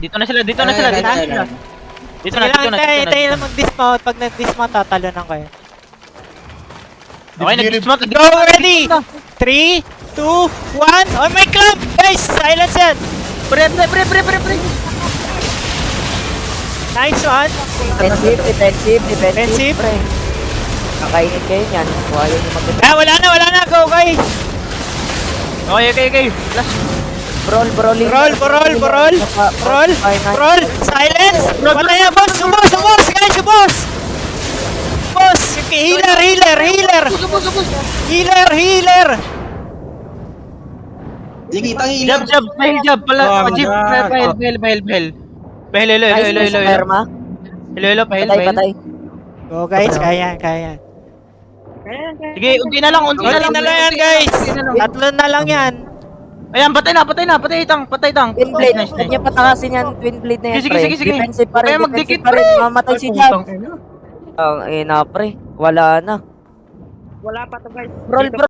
Dito na sila, dito na sila, dito na sila. Dito na, dito na, dito na. Hintayin lang mag-dismount. Pag nag-dismount, tatalunan kayo. Okay, nag-dismount. Go, ready! 3, 2, 1. On my club! Guys, silence yan! Pre. Nice one! Defensive. Pre. Kakainin kayo niyan. Kung ayaw nyo mag- Ah, wala na! Go, guys! Okay. Last. Brawl. Roll! Silence! Patay na, boss! Boss! Guys, boss! Boss! Healer! Healer! Sige, tangina. Jab, jab. Pala, Chief. Pahil. Nice, Perma. Hello, pahil. Patay. Go, guys! Kaya. Sige, unti na lang Unti na lang yan, guys! Tatlo na lang yan! Ayan, patay tang. Twin blade. Nice. Huwag niya patakasin yan. Twin blade na yan, Sige, pre. sige. Defensive pa rin. Kaya magdikit, Defensive pa rin. pre. Mamatay si Jab. Ang ina, pre. Wala na. Wala pa to guys. Brawl.